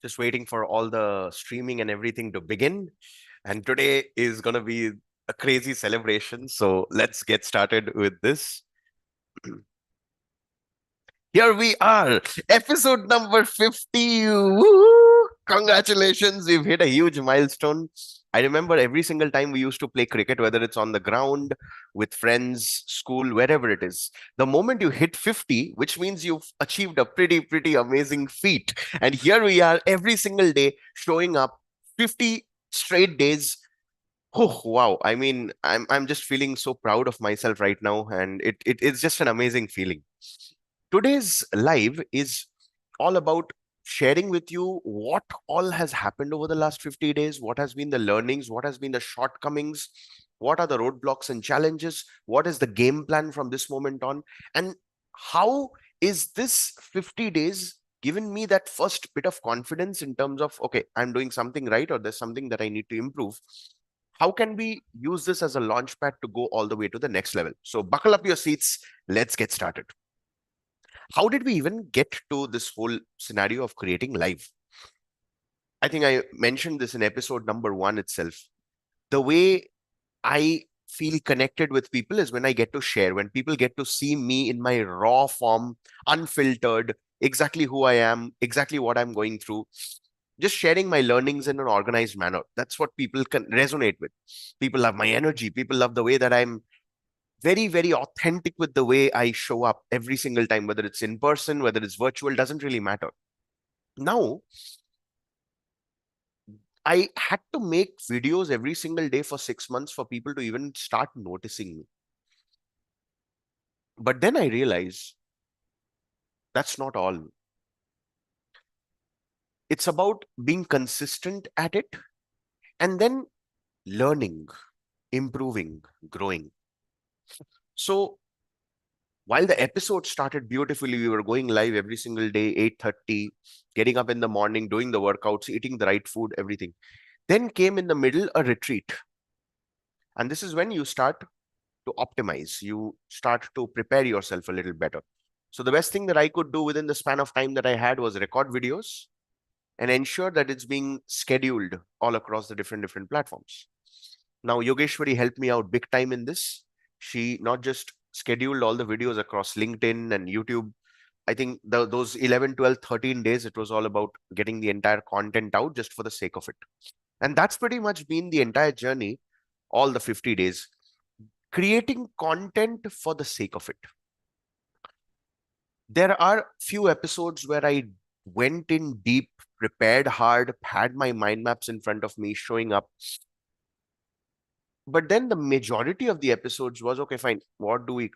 Just waiting for all the streaming and everything to begin. And today is going to be a crazy celebration. So let's get started with this. Here we are, episode number 50. Woo! Congratulations, we've hit a huge milestone. I remember every single time we used to play cricket, whether it's on the ground, with friends, school, wherever it is. The moment you hit 50, which means you've achieved a pretty amazing feat. And here we are every single day showing up 50 straight days. Oh wow. I mean, I'm just feeling so proud of myself right now, and it's just an amazing feeling. Today's live is all about sharing with you what all has happened over the last 50 days, what has been the learnings, what has been the shortcomings, what are the roadblocks and challenges, what is the game plan from this moment on, and how is this 50 days given me that first bit of confidence in terms of, okay, I'm doing something right or there's something that I need to improve. How can we use this as a launch pad to go all the way to the next level? So buckle up your seats. Let's get started. How did we even get to this whole scenario of creating live? I think I mentioned this in episode number 1 itself. The way I feel connected with people is when I get to share, when people get to see me in my raw form, unfiltered, exactly who I am, exactly what I'm going through, just sharing my learnings in an organized manner. That's what people can resonate with. People love my energy. People love the way that I'm very authentic with the way I show up every single time, whether it's in person, whether it's virtual, doesn't really matter. Now, I had to make videos every single day for 6 months for people to even start noticing me. But then I realized that's not all. It's about being consistent at it and then learning, improving, growing. So while the episode started beautifully, we were going live every single day, 8:30, getting up in the morning, doing the workouts, eating the right food, everything. Then came in the middle a retreat. And this is when you start to optimize, you start to prepare yourself a little better. So the best thing that I could do within the span of time that I had was record videos and ensure that it's being scheduled all across the different platforms. Now, Yogeshwari helped me out big time in this. She not just scheduled all the videos across LinkedIn and YouTube. I think those 11, 12, 13 days, it was all about getting the entire content out just for the sake of it. And that's pretty much been the entire journey, all the 50 days, creating content for the sake of it. There are few episodes where I went in deep, prepared hard, had my mind maps in front of me showing up. But then the majority of the episodes was, okay, fine, what do we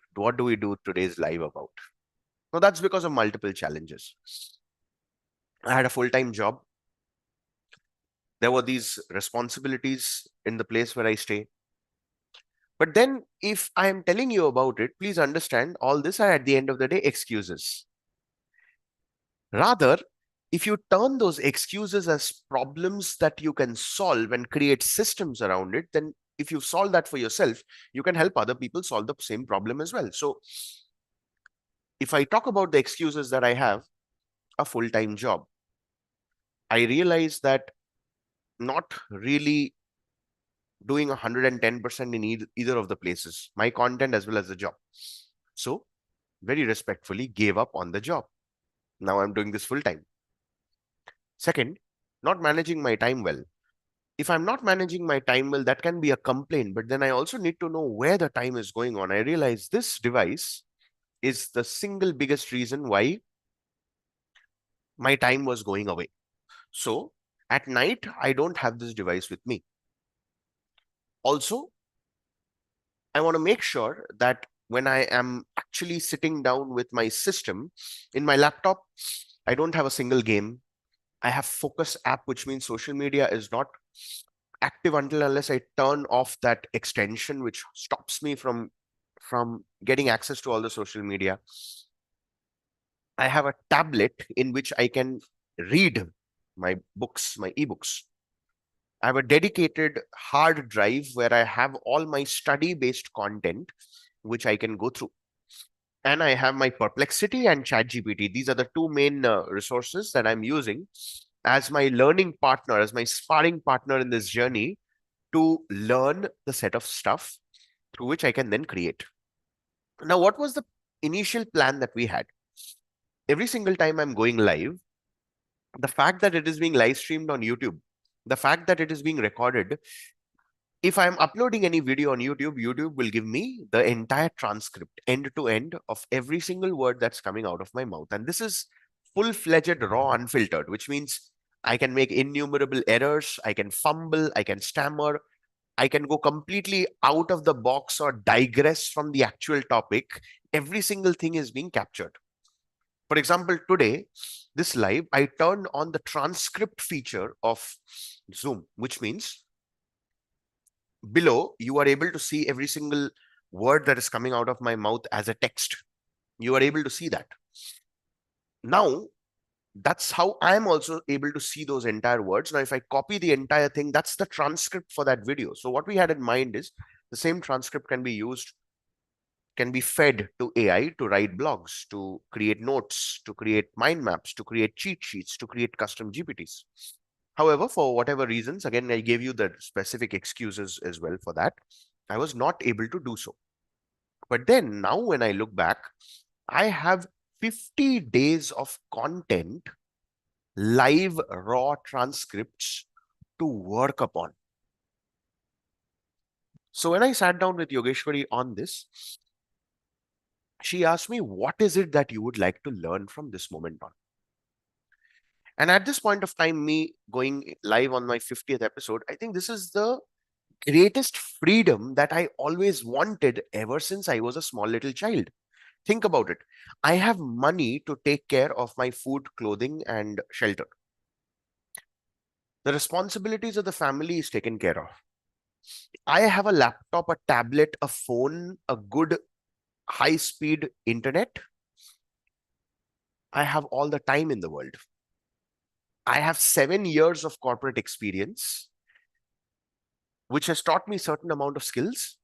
do today's live about? Now that's because of multiple challenges. I had a full-time job. There were these responsibilities in the place where I stay. But then if I am telling you about it, please understand all this are at the end of the day excuses. Rather, if you turn those excuses as problems that you can solve and create systems around it, then if you solve that for yourself, you can help other people solve the same problem as well. So if I talk about the excuses that I have, a full-time job, I realize that not really doing 110% in either of the places, my content as well as the job. So very respectfully gave up on the job. Now I'm doing this full time. Second, not managing my time well. If I'm not managing my time well, that can be a complaint, but then I also need to know where the time is going on. I realize this device is the single biggest reason why my time was going away. So at night, I don't have this device with me. Also, I want to make sure that when I am actually sitting down with my system in my laptop, I don't have a single game. I have focus app, which means social media is not active until unless I turn off that extension, which stops me from getting access to all the social media. I have a tablet in which I can read my books, my ebooks. I have a dedicated hard drive where I have all my study based content, which I can go through. And I have my Perplexity and ChatGPT. These are the two main resources that I'm using as my learning partner, as my sparring partner in this journey to learn the set of stuff through which I can then create. Now, what was the initial plan that we had? Every single time I'm going live, the fact that it is being live streamed on YouTube, the fact that it is being recorded, if I'm uploading any video on YouTube, YouTube will give me the entire transcript, end to end, of every single word that's coming out of my mouth. And this is full-fledged, raw, unfiltered, which means I can make innumerable errors, I can fumble, I can stammer, I can go completely out of the box or digress from the actual topic. Every single thing is being captured. For example, today, this live, I turned on the transcript feature of Zoom, which means below you are able to see every single word that is coming out of my mouth as a text. You are able to see that. Now, that's how I'm also able to see those entire words. Now, if I copy the entire thing, that's the transcript for that video. So what we had in mind is the same transcript can be used, can be fed to AI to write blogs, to create notes, to create mind maps, to create cheat sheets, to create custom GPTs. However, for whatever reasons, again, I gave you the specific excuses as well for that, I was not able to do so. But then now when I look back, I have 50 days of content, live raw transcripts to work upon. So when I sat down with Yogeshwari on this, she asked me, what is it that you would like to learn from this moment on? And at this point of time, me going live on my 50th episode, I think this is the greatest freedom that I always wanted ever since I was a small little child. Think about it. I have money to take care of my food, clothing, and shelter. The responsibilities of the family is taken care of. I have a laptop, a tablet, a phone, a good high-speed internet. I have all the time in the world. I have 7 years of corporate experience, which has taught me certain amount of skills.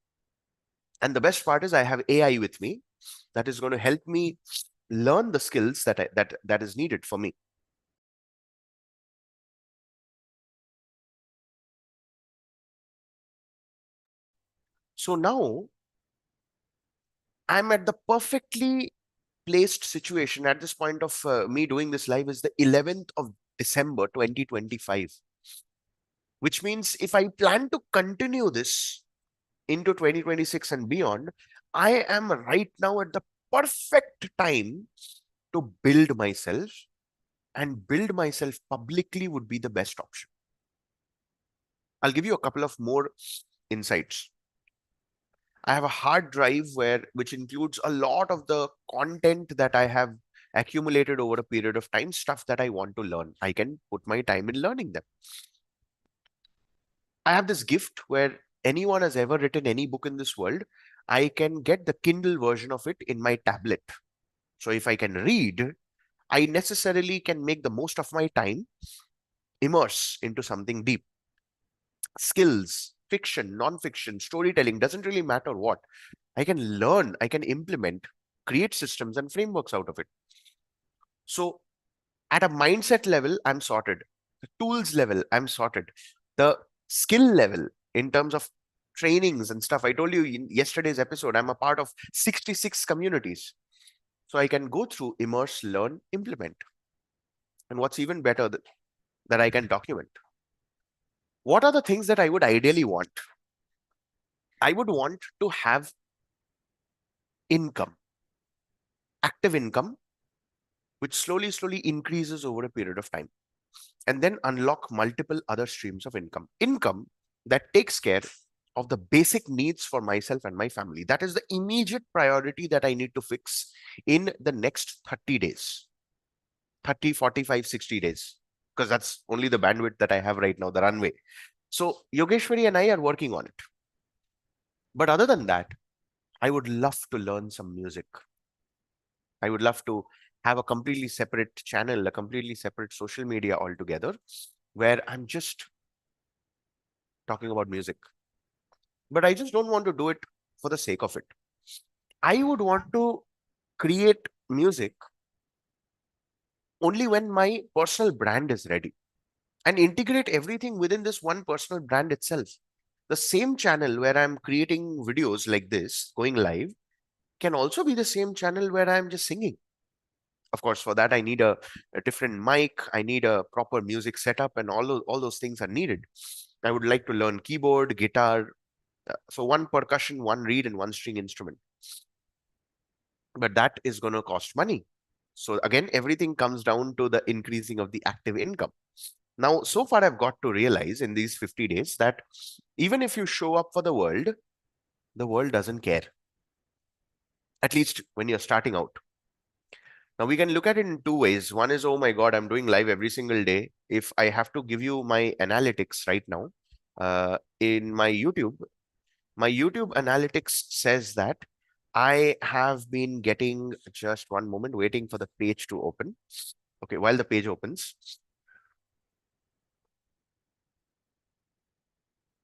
And the best part is I have AI with me that is going to help me learn the skills that is needed for me. So now I'm at the perfectly placed situation at this point of me doing this live is the 11th of December 2025, which means if I plan to continue this into 2026 and beyond, I am right now at the perfect time to build myself, and build myself publicly would be the best option. I'll give you a couple of more insights. I have a hard drive which includes a lot of the content that I have accumulated over a period of time, stuff that I want to learn. I can put my time in learning them. I have this gift where anyone has ever written any book in this world, I can get the Kindle version of it in my tablet. So if I can read, I necessarily can make the most of my time, immerse into something deep. Skills, fiction, non-fiction, storytelling, doesn't really matter what. I can learn, I can implement, create systems and frameworks out of it. So at a mindset level, I'm sorted. The tools level, I'm sorted. The skill level in terms of trainings and stuff, I told you in yesterday's episode, I'm a part of 66 communities. So I can go through, immerse, learn, implement. And what's even better that I can document. What are the things that I would ideally want? I would want to have income, active income, which slowly increases over a period of time, and then unlock multiple other streams of income. Income that takes care of the basic needs for myself and my family. That is the immediate priority that I need to fix in the next 30 days, 30, 45, 60 days, because that's only the bandwidth that I have right now, the runway. So Yogeshwari and I are working on it. But other than that, I would love to learn some music. I would love to have a completely separate channel, a completely separate social media altogether, where I'm just talking about music. But I just don't want to do it for the sake of it. I would want to create music only when my personal brand is ready. and integrate everything within this one personal brand itself. The same channel where I'm creating videos like this, going live, can also be the same channel where I'm just singing. Of course, for that, I need a different mic, I need a proper music setup, and all those things are needed. I would like to learn keyboard, guitar, so one percussion, one reed, and one string instrument. But that is going to cost money. So again, everything comes down to the increasing of the active income. Now, so far, I've got to realize in these 50 days that even if you show up for the world doesn't care, at least when you're starting out. Now, we can look at it in two ways. One is, oh my God, I'm doing live every single day. If I have to give you my analytics right now, in my YouTube analytics says that I have been getting, just one moment, waiting for the page to open. Okay, while the page opens,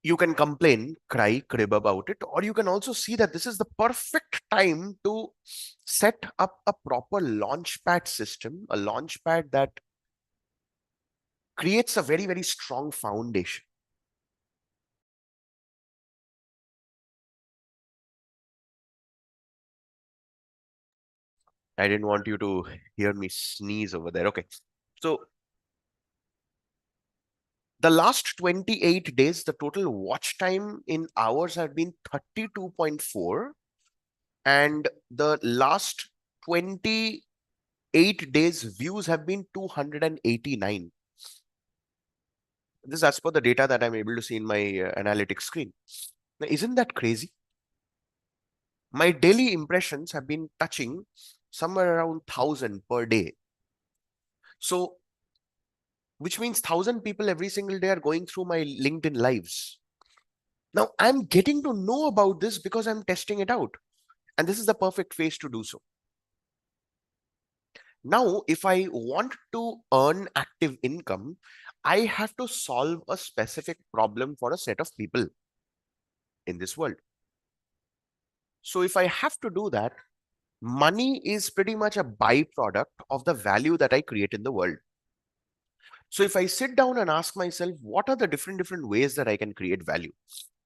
you can complain, cry, crib about it, or you can also see that this is the perfect time to set up a proper launchpad system, a launchpad that creates a very, very strong foundation. I didn't want you to hear me sneeze over there. Okay. So the last 28 days, the total watch time in hours have been 32.4. And the last 28 days, views have been 289. This is as per the data that I'm able to see in my analytics screen. Now, isn't that crazy? My daily impressions have been touching somewhere around 1,000 per day. So, which means 1,000 people every single day are going through my LinkedIn lives. Now, I'm getting to know about this because I'm testing it out. And this is the perfect phase to do so. Now, if I want to earn active income, I have to solve a specific problem for a set of people in this world. So if I have to do that, money is pretty much a byproduct of the value that I create in the world. So if I sit down and ask myself, what are the different ways that I can create value?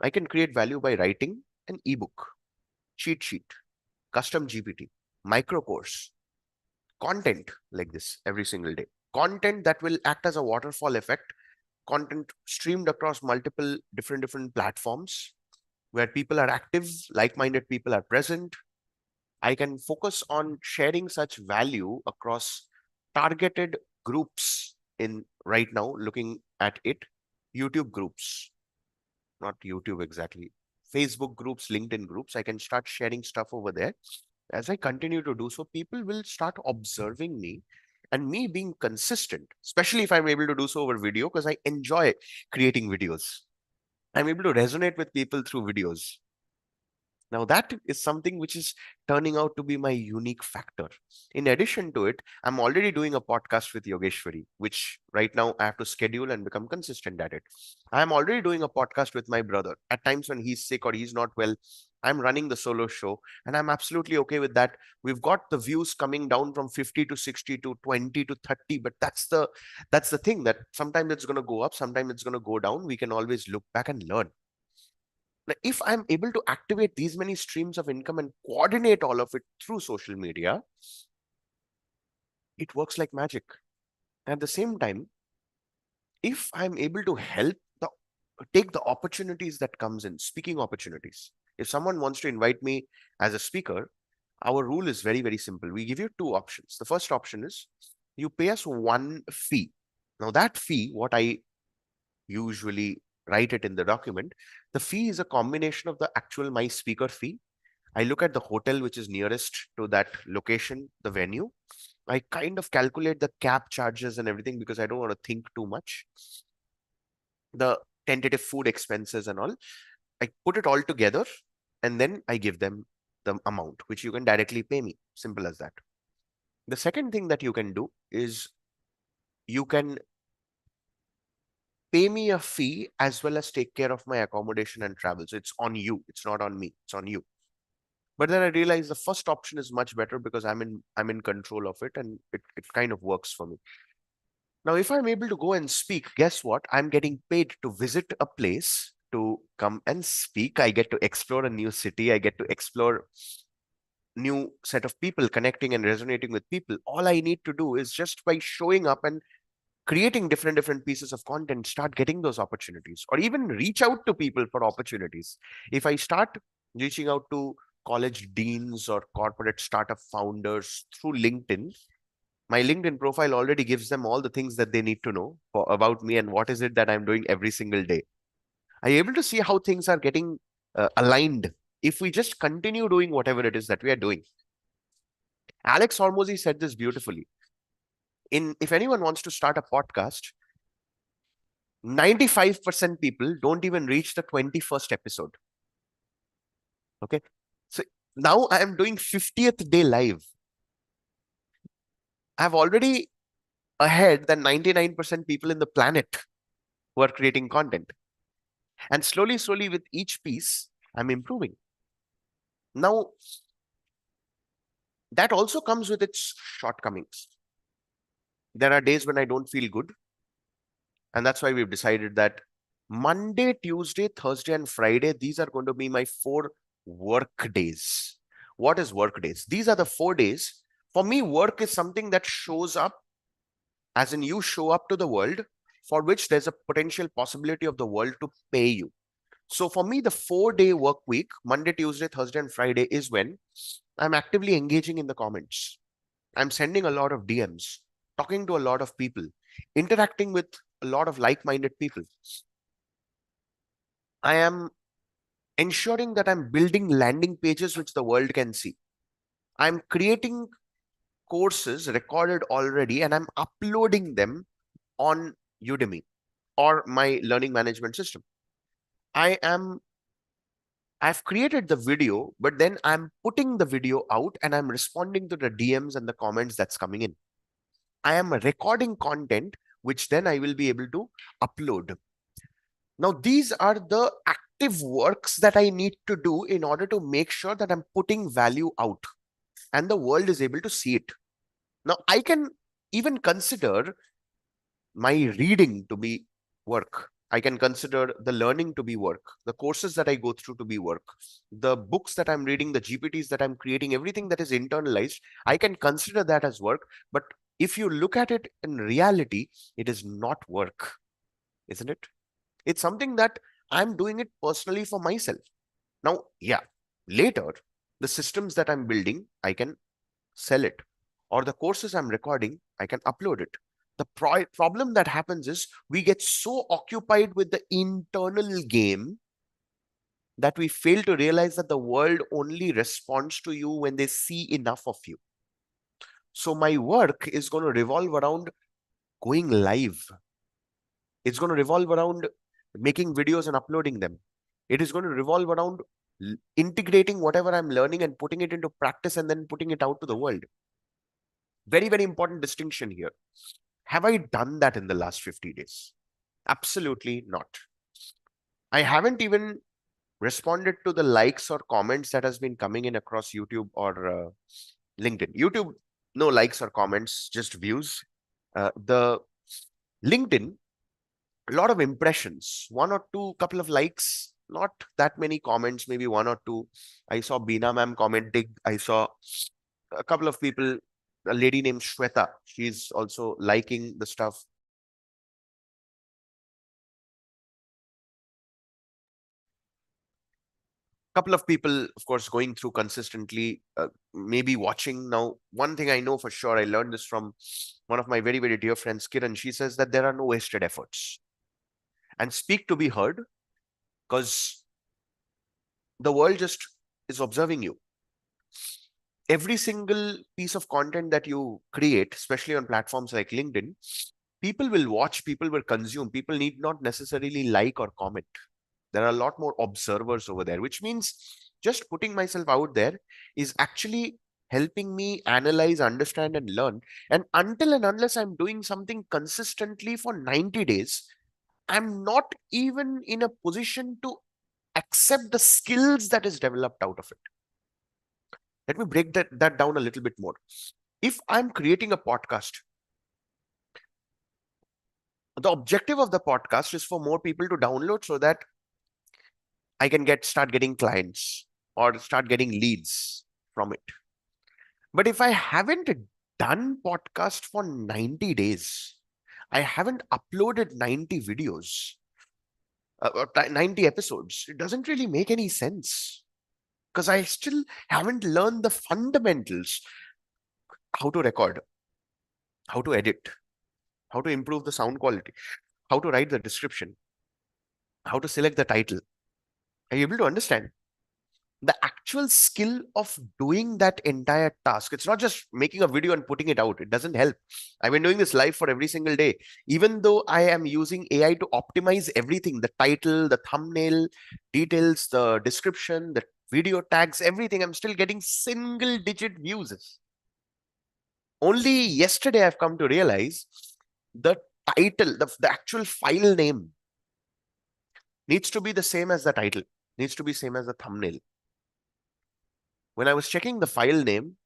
I can create value by writing an ebook, cheat sheet, custom GPT, micro course, content like this every single day. Content that will act as a waterfall effect, content streamed across multiple different platforms where people are active, like-minded people are present. I can focus on sharing such value across targeted groups in right now, looking at it, YouTube groups, not YouTube exactly, Facebook groups, LinkedIn groups. I can start sharing stuff over there. As I continue to do so, people will start observing me and me being consistent, especially if I'm able to do so over video because I enjoy creating videos. I'm able to resonate with people through videos. Now, that is something which is turning out to be my unique factor. In addition to it, I'm already doing a podcast with Yogeshwari, which right now I have to schedule and become consistent at it. I'm already doing a podcast with my brother. At times when he's sick or he's not well, I'm running the solo show and I'm absolutely okay with that. We've got the views coming down from 50 to 60 to 20 to 30, but that's the thing that sometimes it's going to go up, sometimes it's going to go down. We can always look back and learn. Now, if I'm able to activate these many streams of income and coordinate all of it through social media, it works like magic. At the same time, if I'm able to help the take the opportunities that comes in, speaking opportunities. If someone wants to invite me as a speaker, our rule is very, very simple. We give you two options. The first option is you pay us one fee. Now, that fee, what I usually write it in the document, the fee is a combination of the actual my speaker fee. I look at the hotel which is nearest to that location, the venue. I kind of calculate the cab charges and everything because I don't want to think too much. The tentative food expenses and all. I put it all together and then I give them the amount which you can directly pay me. Simple as that. The second thing that you can do is you can pay me a fee as well as take care of my accommodation and travel. So it's on you. It's not on me. It's on you. But then I realized the first option is much better because I'm in control of it and it kind of works for me. Now, if I'm able to go and speak, guess what? I'm getting paid to visit a place, to come and speak. I get to explore a new city. I get to explore new set of people, connecting and resonating with people. All I need to do is just by showing up and creating different pieces of content, start getting those opportunities, or even reach out to people for opportunities. If I start reaching out to college deans or corporate startup founders through LinkedIn, my LinkedIn profile already gives them all the things that they need to know about me and what is it that I'm doing every single day. Are you able to see how things are getting aligned if we just continue doing whatever it is that we are doing? Alex Hormozy said this beautifully. In If anyone wants to start a podcast, 95% people don't even reach the 21st episode. Okay. So now I am doing 50th day live. I've already ahead than 99% people in the planet who are creating content. And slowly, with each piece, I'm improving. Now, that also comes with its shortcomings. There are days when I don't feel good. And that's why we've decided that Monday, Tuesday, Thursday, and Friday, these are going to be my 4 work days. What is work days? These are the 4 days. For me, work is something that shows up, as in you show up to the world, for which there's a potential possibility of the world to pay you. So for me, the 4-day work week, Monday, Tuesday, Thursday, and Friday, is when I'm actively engaging in the comments. I'm sending a lot of DMs, talking to a lot of people, interacting with a lot of like-minded people. I am ensuring that I'm building landing pages which the world can see. I'm creating courses recorded already and I'm uploading them on Udemy or my learning management system. I've created the video, but then I'm putting the video out and I'm responding to the DMs and the comments that's coming in. I am recording content, which then I will be able to upload. Now, these are the active works that I need to do in order to make sure that I'm putting value out and the world is able to see it. Now, I can even consider my reading to be work. I can consider the learning to be work, the courses that I go through to be work, the books that I'm reading, the GPTs that I'm creating, everything that is internalized, I can consider that as work. But if you look at it in reality, it is not work, isn't it? It's something that I'm doing it personally for myself. Now, yeah, later, the systems that I'm building, I can sell it, or the courses I'm recording, I can upload it. The problem that happens is we get so occupied with the internal game that we fail to realize that the world only responds to you when they see enough of you. So my work is going to revolve around going live. It's going to revolve around making videos and uploading them. It is going to revolve around integrating whatever I'm learning and putting it into practice and then putting it out to the world. Very important distinction here. Have I done that in the last 50 days? Absolutely not. I haven't even responded to the likes or comments that has been coming in across YouTube or LinkedIn. YouTube, no likes or comments, just views. The LinkedIn, a lot of impressions, one or two, couple of likes, not that many comments, maybe one or two. I saw Beena ma'am commenting. I saw a couple of people, a lady named Shweta. She's also liking the stuff. Couple of people, of course, going through consistently, maybe watching. Now, one thing I know for sure, I learned this from one of my very dear friends, Kiran. She says that there are no wasted efforts. And speak to be heard, because the world just is observing you. Every single piece of content that you create, especially on platforms like LinkedIn, people will watch, people will consume, people need not necessarily like or comment. There are a lot more observers over there, which means just putting myself out there is actually helping me analyze, understand, and learn. And until and unless I'm doing something consistently for 90 days, I'm not even in a position to accept the skills that is developed out of it. Let me break that down a little bit more. If I'm creating a podcast, The objective of the podcast is for more people to download so that I can start getting clients or start getting leads from it. But if I haven't done podcast for 90 days, I haven't uploaded 90 videos, or 90 episodes, it doesn't really make any sense because I still haven't learned the fundamentals: how to record, how to edit, how to improve the sound quality, how to write the description, how to select the title. Are you able to understand? The actual skill of doing that entire task. It's not just making a video and putting it out. It doesn't help. I've been doing this live for every single day. Even though I am using AI to optimize everything, the title, the thumbnail, details, the description, the video tags, everything, I'm still getting single digit views. Only yesterday I've come to realize the title, the actual file name needs to be the same as the title, needs to be same as the thumbnail. When I was checking the file name,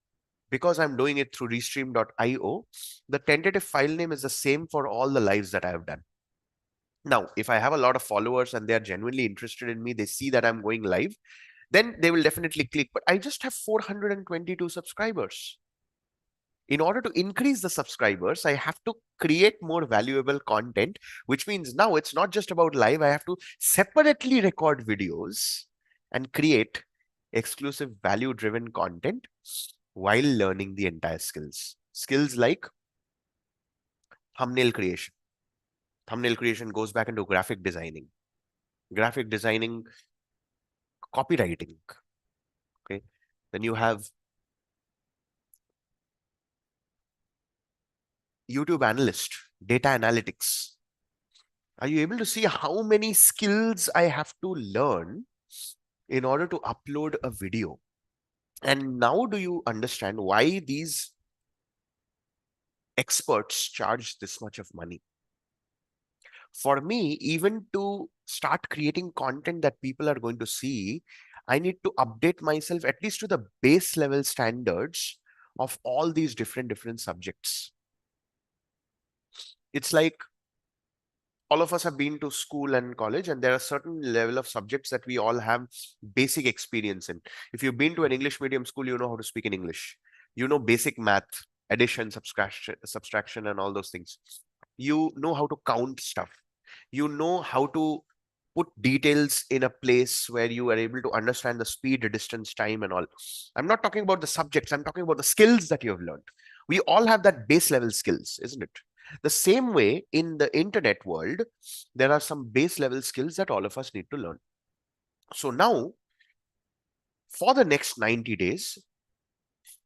because I'm doing it through restream.io, the tentative file name is the same for all the lives that I have done. Now, if I have a lot of followers and they are genuinely interested in me, they see that I'm going live, then they will definitely click. But I just have 422 subscribers. In order to increase the subscribers, I have to create more valuable content, which means now it's not just about live. I have to separately record videos and create exclusive value driven content while learning the entire skills. Skills like thumbnail creation. Thumbnail creation goes back into graphic designing, copywriting. Okay. Then you have YouTube analyst, data analytics. Are you able to see how many skills I have to learn in order to upload a video? And now do you understand why these experts charge this much of money? For me, even to start creating content that people are going to see, I need to update myself at least to the base level standards of all these different subjects. It's like all of us have been to school and college, and there are certain level of subjects that we all have basic experience in. If you've been to an English medium school, you know how to speak in English. You know basic math, addition, subtraction, and all those things. You know how to count stuff. You know how to put details in a place where you are able to understand the speed, distance, time, and all. I'm not talking about the subjects, I'm talking about the skills that you have learned. We all have that base level skills, isn't it? The same way in the internet world, there are some base level skills that all of us need to learn. So now, for the next 90 days,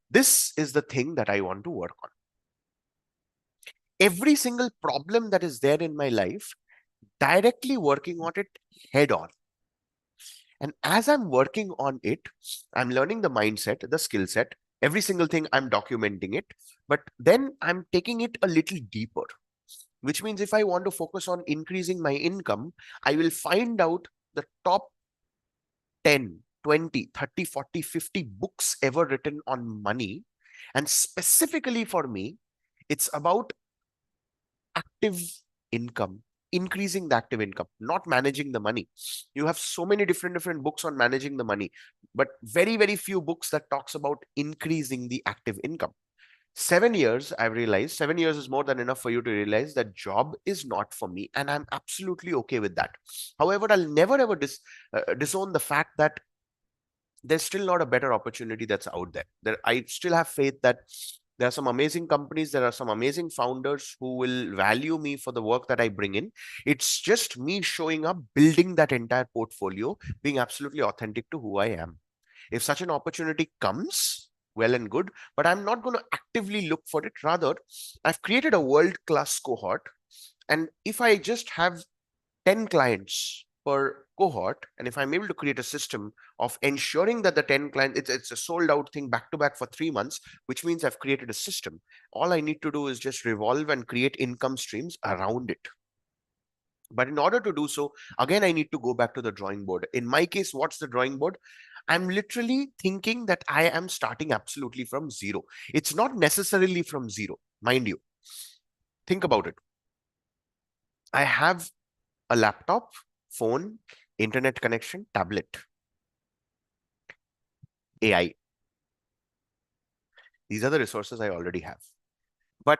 this is the thing that I want to work on. Every single problem that is there in my life, directly working on it head on. And as I'm working on it, I'm learning the mindset, the skill set, every single thing I'm documenting it, but then I'm taking it a little deeper, which means if I want to focus on increasing my income, I will find out the top 10, 20, 30, 40, 50 books ever written on money. And specifically for me, it's about active income, increasing the active income, not managing the money. You have so many different books on managing the money, but very few books that talks about increasing the active income. 7 years, I've realized 7 years is more than enough for you to realize that job is not for me, and I'm absolutely okay with that. However, I'll never ever disown the fact that there's still not a better opportunity that's out there. I still have faith that there are some amazing companies, there are some amazing founders who will value me for the work that I bring in. It's just me showing up, building that entire portfolio, being absolutely authentic to who I am. If such an opportunity comes, well and good, but I'm not going to actively look for it. Rather, I've created a world-class cohort. And if I just have 10 clients per cohort, and if I'm able to create a system of ensuring that the 10 clients, it's a sold out thing back to back for 3 months, which means I've created a system. All I need to do is just revolve and create income streams around it. But in order to do so, again, I need to go back to the drawing board. In my case, what's the drawing board? I'm literally thinking that I am starting absolutely from zero. It's not necessarily from zero, mind you. Think about it. I have a laptop, phone, internet connection, tablet, AI. These are the resources I already have. But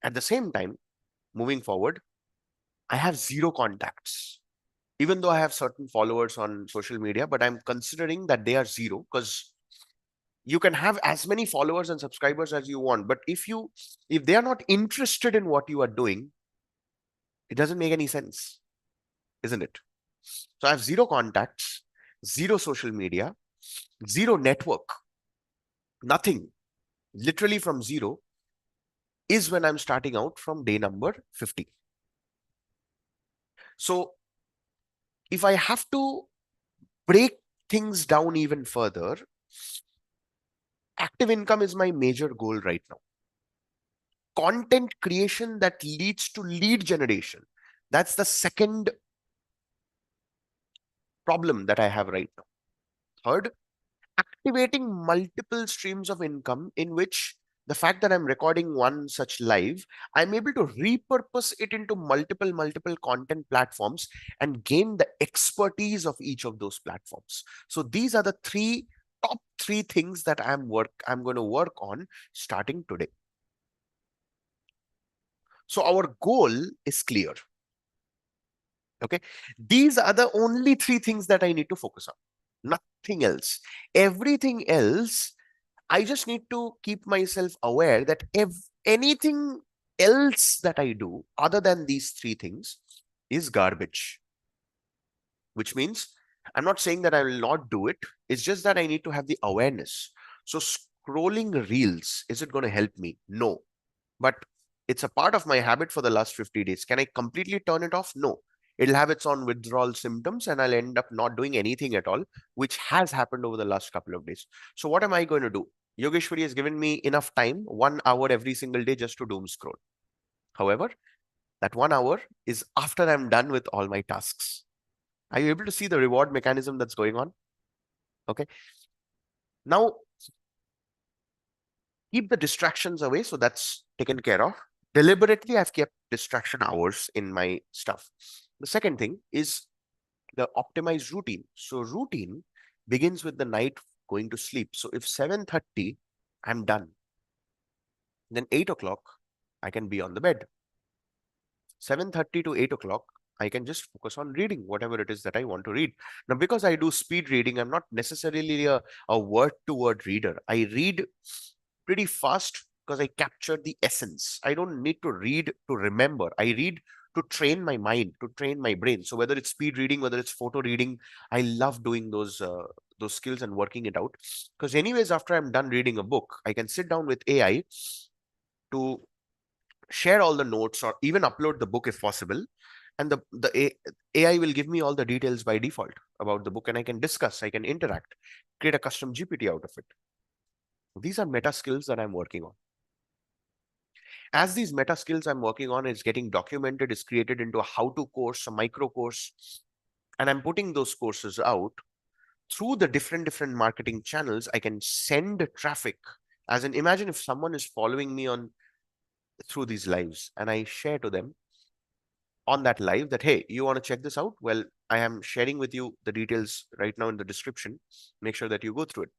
at the same time, moving forward, I have zero contacts. Even though I have certain followers on social media, but I'm considering that they are zero, because you can have as many followers and subscribers as you want. But if they are not interested in what you are doing, it doesn't make any sense, isn't it? So I have zero contacts, zero social media, zero network, nothing, literally from zero is when I'm starting out from day number 50. So if I have to break things down even further, active income is my major goal right now. Content creation that leads to lead generation. That's the second problem that I have right now. Third, activating multiple streams of income in which the fact that I'm recording one such live, I'm able to repurpose it into multiple content platforms and gain the expertise of each of those platforms. So these are the top three things that I'm going to work on starting today. So our goal is clear. Okay. These are the only three things that I need to focus on. Nothing else. Everything else, I just need to keep myself aware that if anything else that I do other than these three things is garbage, which means I'm not saying that I will not do it. It's just that I need to have the awareness. So scrolling reels, is it going to help me? No. But it's a part of my habit for the last 50 days. Can I completely turn it off? No. It'll have its own withdrawal symptoms and I'll end up not doing anything at all, which has happened over the last couple of days. So what am I going to do? Yogeshwari has given me enough time, 1 hour every single day, just to doom scroll. However, that 1 hour is after I'm done with all my tasks. Are you able to see the reward mechanism that's going on? Okay. Now, keep the distractions away. So that's taken care of. Deliberately, I've kept distraction hours in my stuff. The second thing is the optimized routine. So routine begins with the night going to sleep. So if 7:30, I'm done. Then 8 o'clock, I can be on the bed. 7:30 to 8 o'clock, I can just focus on reading whatever it is that I want to read. Now, because I do speed reading, I'm not necessarily a word-to-word reader. I read pretty fast because I capture the essence. I don't need to read to remember. I read to train my mind, to train my brain. So whether it's speed reading, whether it's photo reading, I love doing those skills and working it out. Because anyways, after I'm done reading a book, I can sit down with AI to share all the notes or even upload the book if possible. And AI will give me all the details by default about the book, and I can discuss, I can interact, create a custom GPT out of it. These are meta skills that I'm working on. As these meta skills I'm working on is getting documented, is created into a how-to course, a micro course, and I'm putting those courses out through the different marketing channels. I can send traffic. As in, imagine if someone is following me on through these lives and I share to them on that live that, hey, you want to check this out? Well, I am sharing with you the details right now in the description. Make sure that you go through it.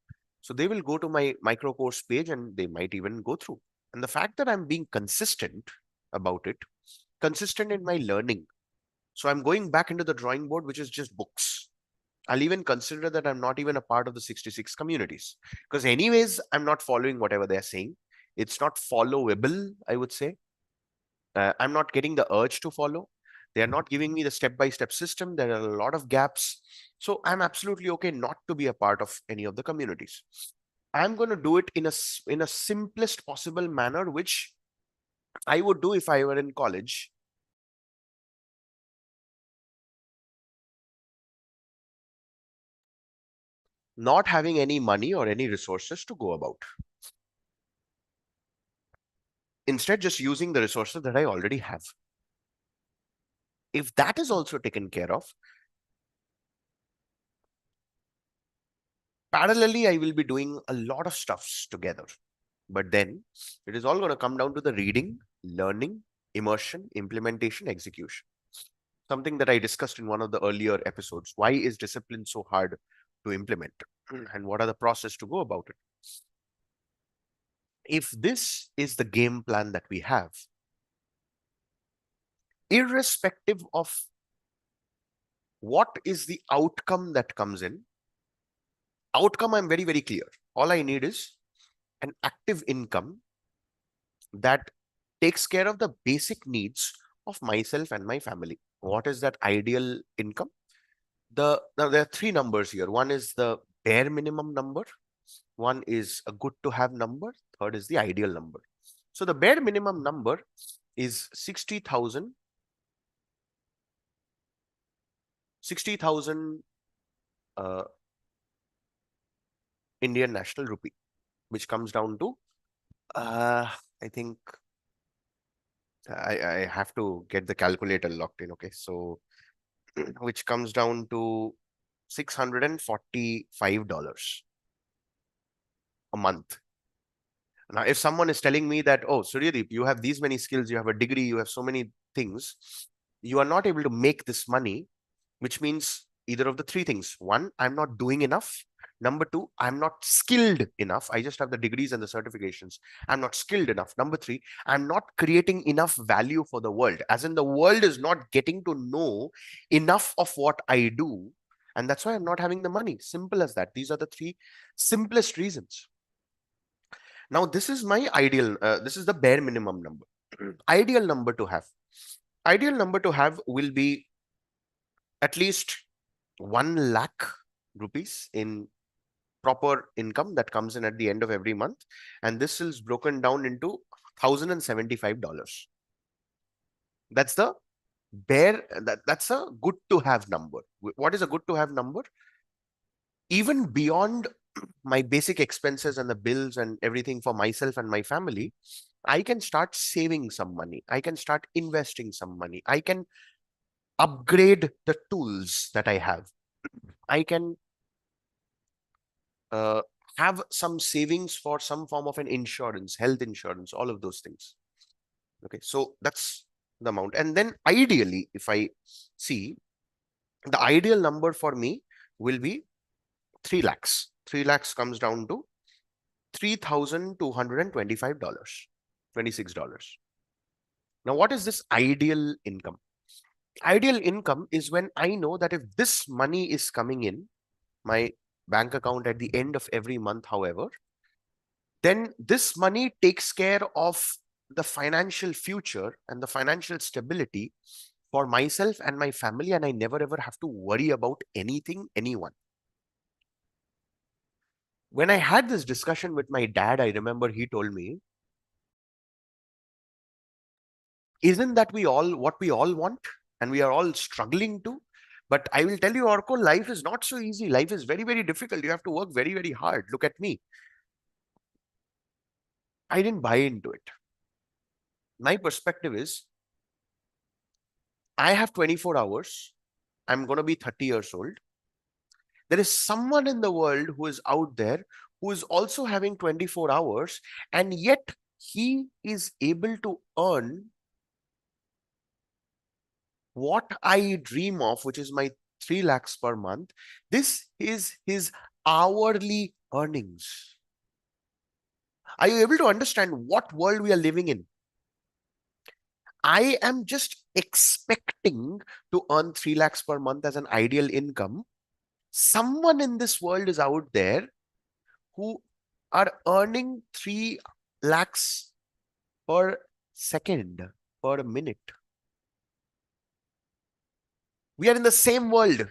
So they will go to my micro course page and they might even go through. And the fact that I'm being consistent about it, consistent in my learning. So I'm going back into the drawing board, which is just books. I'll even consider that I'm not even a part of the 66 communities, because anyways, I'm not following whatever they're saying. It's not followable, I would say. I'm not getting the urge to follow. They are not giving me the step-by-step system. There are a lot of gaps. So I'm absolutely okay not to be a part of any of the communities. I'm going to do it in a simplest possible manner, which I would do if I were in college. Not having any money or any resources to go about. Instead, just using the resources that I already have. If that is also taken care of, parallelly, I will be doing a lot of stuffs together. But then it is all going to come down to the reading, learning, immersion, implementation, execution. something that I discussed in one of the earlier episodes. Why is discipline so hard to implement? And what are the process to go about it? If this is the game plan that we have, irrespective of what is the outcome that comes in, outcome I'm very, very clear. All I need is an active income that takes care of the basic needs of myself and my family. What is that ideal income? Now there are three numbers here. One is the bare minimum number, one is a good to have number, third is the ideal number. So the bare minimum number is 60,000 uh, Indian national rupee, which comes down to I think I have to get the calculator locked in. Okay, so which comes down to $645 a month. Now, if someone is telling me that, oh, Suryadeep, you have these many skills, you have a degree, you have so many things, you are not able to make this money, which means either of the three things. One, I'm not doing enough. Number two, I'm not skilled enough. I just have the degrees and the certifications. I'm not skilled enough. Number three, I'm not creating enough value for the world, as in the world is not getting to know enough of what I do. And that's why I'm not having the money. Simple as that. These are the three simplest reasons. Now, this is my ideal. This is the bare minimum number. Ideal number to have. Ideal number to have will be at least 1 lakh rupees in proper income that comes in at the end of every month. And this is broken down into $1,075. That's the that's a good to have number. What is a good to have number? Even beyond my basic expenses and the bills and everything for myself and my family, I can start saving some money. I can start investing some money. I can upgrade the tools that I have. I can uh, have some savings for some form of an insurance, health insurance, all of those things. Okay, so that's the amount. And then ideally, if I see, the ideal number for me will be 3 lakhs. 3 lakhs comes down to $3,225, $26. Now, what is this ideal income? Ideal income is when I know that if this money is coming in my bank account at the end of every month, however, then this money takes care of the financial future and the financial stability for myself and my family, and I never ever have to worry about anything, anyone. When I had this discussion with my dad, I remember he told me, isn't that we all what we all want and we are all struggling to? But I will tell you, Orko, life is not so easy. Life is very, very difficult. You have to work very, very hard. Look at me. I didn't buy into it. My perspective is I have 24 hours. I'm going to be 30 years old. There is someone in the world who is out there who is also having 24 hours, and yet he is able to earn what I dream of, which is my 3 lakhs per month. This is his hourly earnings. Are you able to understand what world we are living in? I am just expecting to earn 3 lakhs per month as an ideal income. Someone in this world is out there who are earning 3 lakhs per second, per minute. We are in the same world,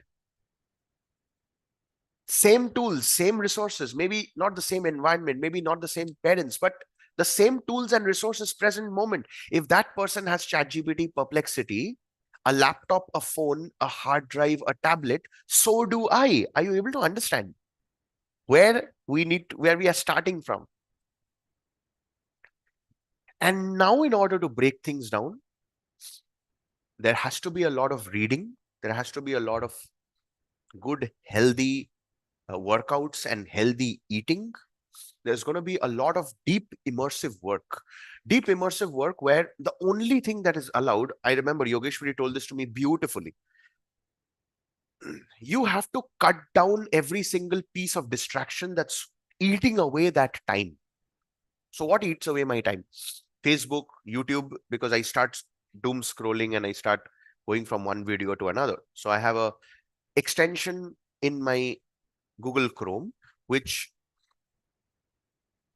same tools, same resources, maybe not the same environment, maybe not the same parents, but the same tools and resources present moment. If that person has ChatGPT, Perplexity, a laptop, a phone, a hard drive, a tablet, so do I. Are you able to understand where we are starting from? And now, in order to break things down, there has to be a lot of reading. There has to be a lot of good, healthy workouts and healthy eating. There's going to be a lot of deep immersive work. Deep immersive work where the only thing that is allowed, I remember Yogeshwari told this to me beautifully. You have to cut down every single piece of distraction that's eating away that time. So what eats away my time? Facebook, YouTube, because I start doom scrolling and I start going from one video to another. So I have a extension in my Google Chrome which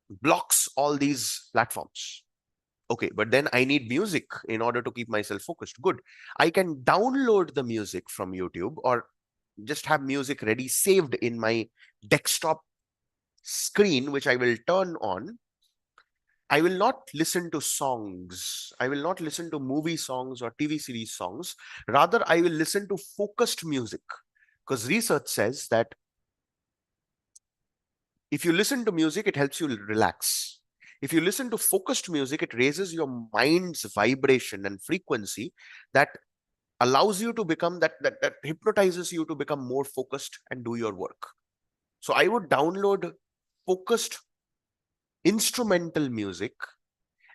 blocks all these platforms. Okay, but then I need music in order to keep myself focused. Good. I can download the music from YouTube or just have music ready saved in my desktop screen, which I will turn on. I will not listen to songs. I will not listen to movie songs or TV series songs. Rather, I will listen to focused music because research says that if you listen to music, it helps you relax. If you listen to focused music, it raises your mind's vibration and frequency that allows you to become that hypnotizes you to become more focused and do your work. So I would download focused instrumental music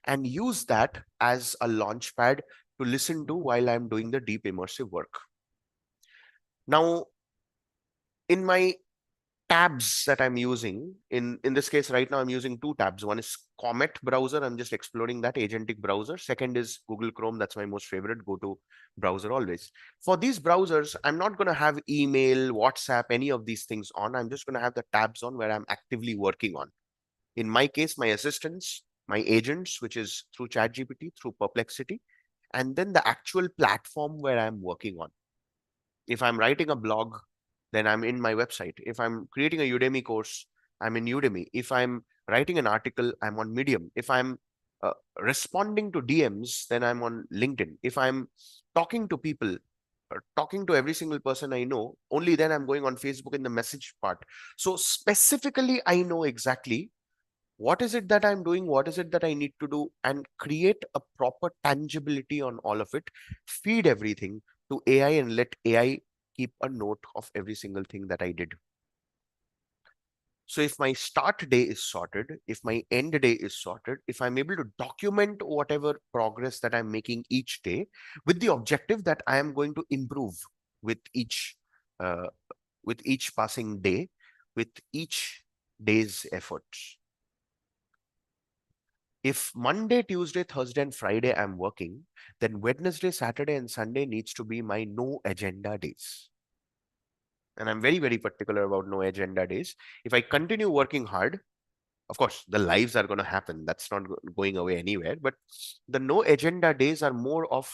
and use that as a launch pad to listen to while I'm doing the deep immersive work. Now, in my tabs that I'm using, in this case right now, I'm using two tabs. One is Comet browser. I'm just exploring that agentic browser. Second is Google Chrome. That's my most favorite go-to browser always. For these browsers, I'm not going to have email, WhatsApp, any of these things on. I'm just going to have the tabs on where I'm actively working on. In my case, my assistants, my agents, which is through ChatGPT, through Perplexity, and then the actual platform where I'm working on. If I'm writing a blog, then I'm in my website. If I'm creating a Udemy course, I'm in Udemy. If I'm writing an article, I'm on Medium. If I'm responding to DMs, then I'm on LinkedIn. If I'm talking to people, talking to every single person I know, only then I'm going on Facebook in the message part. So specifically, I know exactly what is it that I'm doing, what is it that I need to do, and create a proper tangibility on all of it, feed everything to AI and let AI keep a note of every single thing that I did. So if my start day is sorted, if my end day is sorted, if I'm able to document whatever progress that I'm making each day with the objective that I am going to improve with each uh, passing day, with each day's efforts. If Monday, Tuesday, Thursday, and Friday I'm working, then Wednesday, Saturday, and Sunday needs to be my no agenda days. And I'm very, very particular about no agenda days. If I continue working hard, of course, the lives are going to happen. That's not going away anywhere. But the no agenda days are more of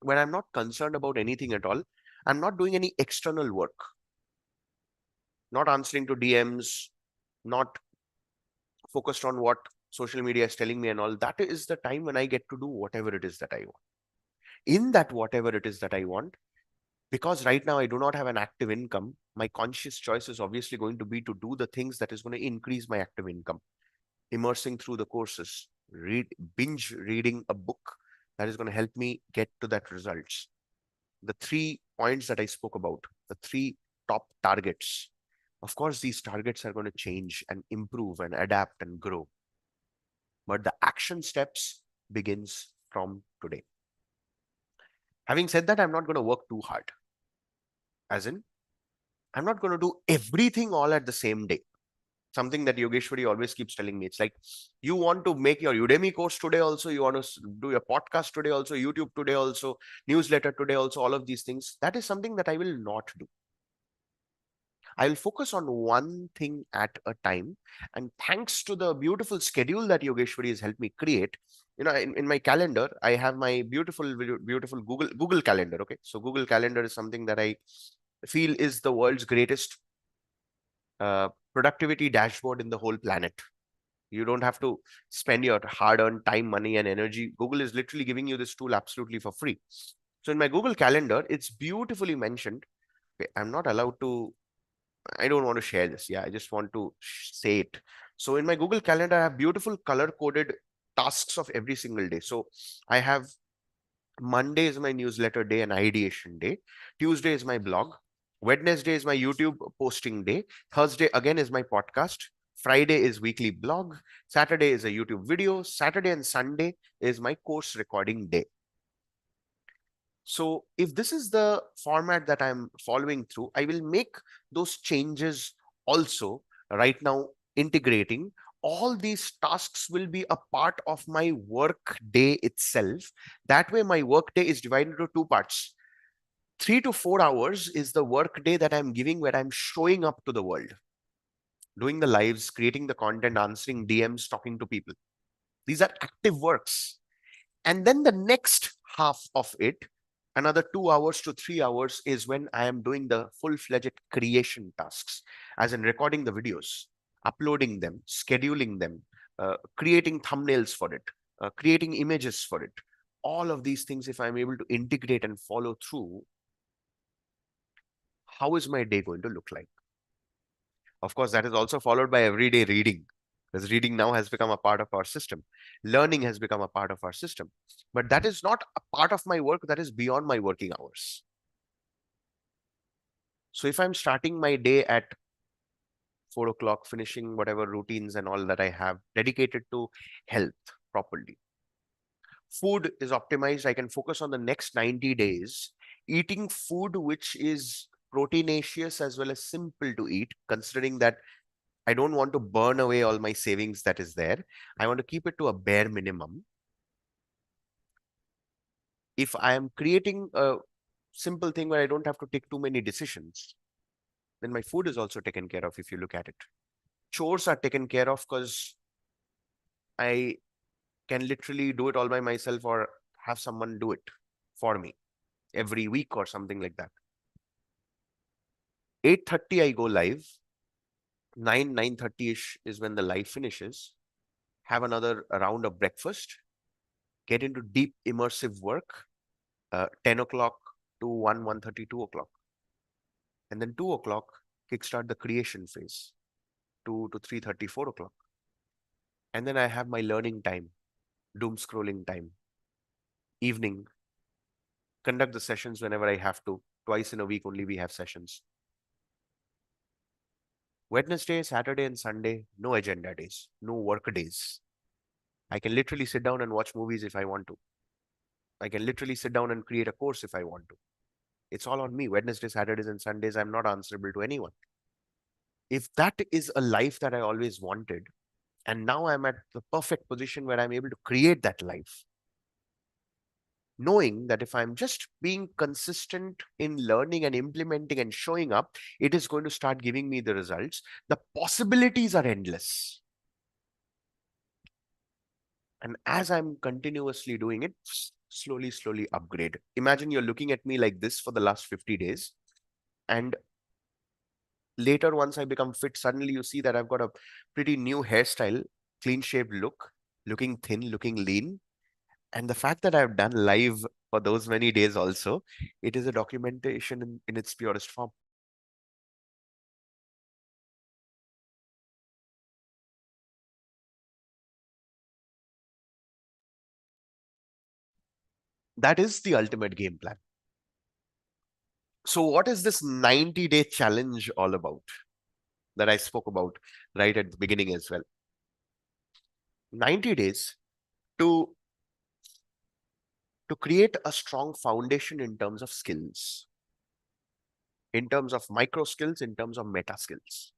when I'm not concerned about anything at all. I'm not doing any external work, not answering to DMs, not focused on what social media is telling me and all. That is the time when I get to do whatever it is that I want. In that whatever it is that I want, because right now I do not have an active income, my conscious choice is obviously going to be to do the things that is going to increase my active income, immersing through the courses, binge reading a book that is going to help me get to that results. The 3 points that I spoke about, the 3 top targets. Of course, these targets are going to change and improve and adapt and grow. But the action steps begins from today. Having said that, I'm not going to work too hard. As in, I'm not going to do everything all at the same day. Something that Yogeshwari always keeps telling me. It's like, you want to make your Udemy course today also, you want to do your podcast today also, YouTube today also, newsletter today also, all of these things. That is something that I will not do. I'll focus on one thing at a time. And thanks to the beautiful schedule that Yogeshwari has helped me create, in my calendar, I have my beautiful, beautiful Google Calendar. Okay. So Google Calendar is something that I feel is the world's greatest productivity dashboard in the whole planet. You don't have to spend your hard-earned time, money, and energy. Google is literally giving you this tool absolutely for free. So in my Google Calendar, it's beautifully mentioned. Okay, I'm not allowed to, I don't want to share this. Yeah, I just want to say it. So in my Google Calendar, I have beautiful color-coded tasks of every single day. So I have Monday is my newsletter day and ideation day. Tuesday is my blog. Wednesday is my YouTube posting day. Thursday again is my podcast. Friday is weekly blog. Saturday is a YouTube video. Saturday and Sunday is my course recording day. So if this is the format that I'm following through, I will make those changes also right now, integrating all these tasks will be a part of my work day itself. That way, my work day is divided into two parts. 3 to 4 hours is the work day that I'm giving where I'm showing up to the world, doing the lives, creating the content, answering DMs, talking to people. These are active works. And then the next half of it, another 2 hours to 3 hours, is when I am doing the full-fledged creation tasks, as in recording the videos, uploading them, scheduling them, creating thumbnails for it, creating images for it. All of these things, if I'm able to integrate and follow through, how is my day going to look like? Of course, that is also followed by everyday reading, because reading now has become a part of our system. Learning has become a part of our system. But that is not a part of my work that is beyond my working hours. So if I'm starting my day at 4 o'clock, finishing whatever routines and all that I have dedicated to health properly, food is optimized, I can focus on the next 90 days, eating food which is proteinaceous as well as simple to eat, considering that I don't want to burn away all my savings that is there. I want to keep it to a bare minimum. If I am creating a simple thing where I don't have to take too many decisions, then my food is also taken care of if you look at it. Chores are taken care of because I can literally do it all by myself or have someone do it for me every week or something like that. 8:30 I go live. 9:30ish is when the live finishes. Have another round of breakfast. Get into deep immersive work. 10 o'clock to 1:30, 2 o'clock. And then 2 o'clock, kickstart the creation phase. 2 to 3:30, 4 o'clock. And then I have my learning time, doom scrolling time. Evening, conduct the sessions whenever I have to. Twice in a week only we have sessions. Wednesday, Saturday, and Sunday, no agenda days, no work days. I can literally sit down and watch movies if I want to. I can literally sit down and create a course if I want to. It's all on me. Wednesdays, Saturdays, and Sundays, I'm not answerable to anyone. If that is a life that I always wanted, and now I'm at the perfect position where I'm able to create that life, knowing that if I'm just being consistent in learning and implementing and showing up, it is going to start giving me the results. The possibilities are endless. And as I'm continuously doing it, slowly, slowly upgrade. Imagine you're looking at me like this for the last 50 days. And later, once I become fit, suddenly you see that I've got a pretty new hairstyle, clean shaved look, looking thin, looking lean. And the fact that I've done live for those many days also, it is a documentation in its purest form. That is the ultimate game plan. So what is this 90-day challenge all about that I spoke about right at the beginning as well? 90 days to create a strong foundation in terms of skills, in terms of micro skills, in terms of meta skills.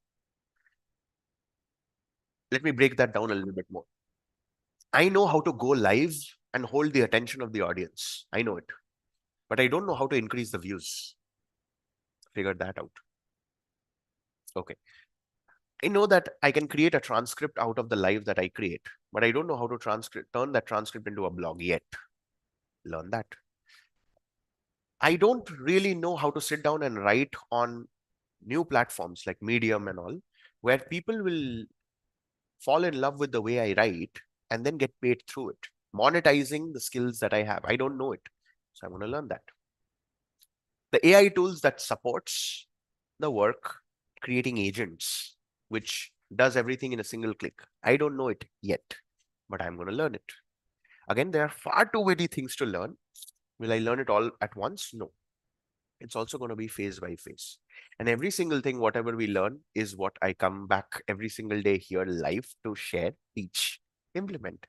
Let me break that down a little bit more. I know how to go live and hold the attention of the audience. I know it, but I don't know how to increase the views. Figure that out. Okay. I know that I can create a transcript out of the live that I create, but I don't know how to turn that transcript into a blog yet. Learn that. I don't really know how to sit down and write on new platforms like Medium and all, where people will fall in love with the way I write and then get paid through it, monetizing the skills that I have. I don't know it. So I want to learn that. The AI tools that supports the work, creating agents, which does everything in a single click. I don't know it yet, but I'm going to learn it. Again, there are far too many things to learn. Will I learn it all at once? No. It's also going to be phase by phase. And every single thing, whatever we learn, is what I come back every single day here live to share, teach, implement.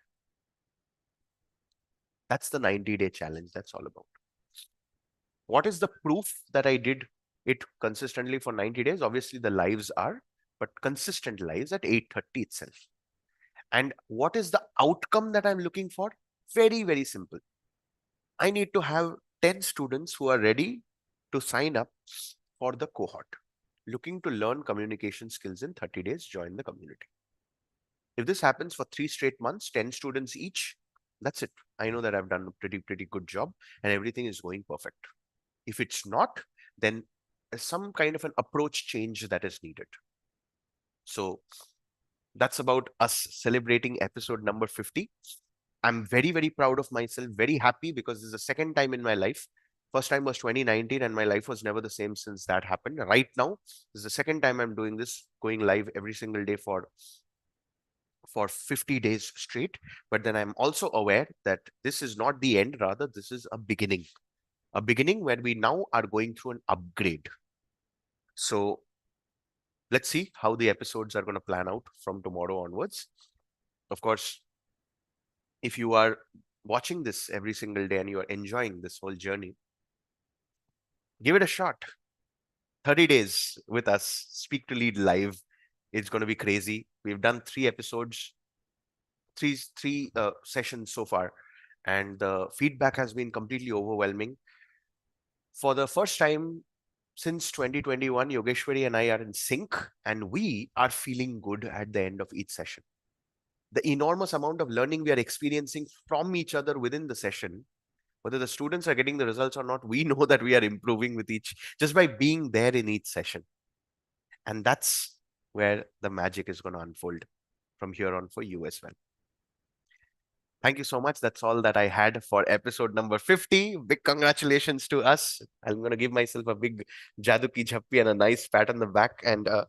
That's the 90-day challenge. That's all about. What is the proof that I did it consistently for 90 days? Obviously, the lives are, but consistent lives at 8:30 itself. And what is the outcome that I'm looking for? Very, very simple. I need to have 10 students who are ready to sign up for the cohort, looking to learn communication skills in 30 days, join the community. If this happens for 3 straight months, 10 students each, that's it. I know that I've done a pretty good job and everything is going perfect. If it's not, then some kind of an approach change that is needed. So that's about us celebrating episode number 50. I'm very, very proud of myself, very happy because this is the second time in my life. First time was 2019, and my life was never the same since that happened. Right now, this is the second time I'm doing this, going live every single day for 50 days straight. But then I'm also aware that this is not the end, rather, this is a beginning where we now are going through an upgrade. So let's see how the episodes are going to plan out from tomorrow onwards. Of course, if you are watching this every single day and you are enjoying this whole journey, give it a shot. 30 days with us, Speak to Lead live. It's going to be crazy. We've done 3 episodes, three sessions so far, and the feedback has been completely overwhelming. For the first time since 2021, Yogeshwari and I are in sync, and we are feeling good at the end of each session. The enormous amount of learning we are experiencing from each other within the session, whether the students are getting the results or not, we know that we are improving with each just by being there in each session. And that's where the magic is going to unfold from here on for you as well. Thank you so much. That's all that I had for episode number 50. Big congratulations to us. I'm going to give myself a big Jaduki Jhappi and a nice pat on the back and a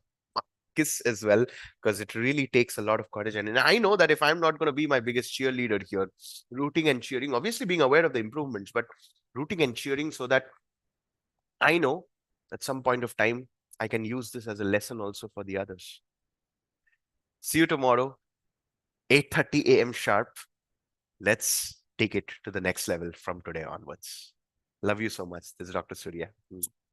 kiss as well, because it really takes a lot of courage. And I know that if I'm not going to be my biggest cheerleader here, rooting and cheering, obviously being aware of the improvements, but rooting and cheering so that I know at some point of time, I can use this as a lesson also for the others. See you tomorrow, 8:30 a.m. sharp. Let's take it to the next level from today onwards. Love you so much. This is Dr. Surya.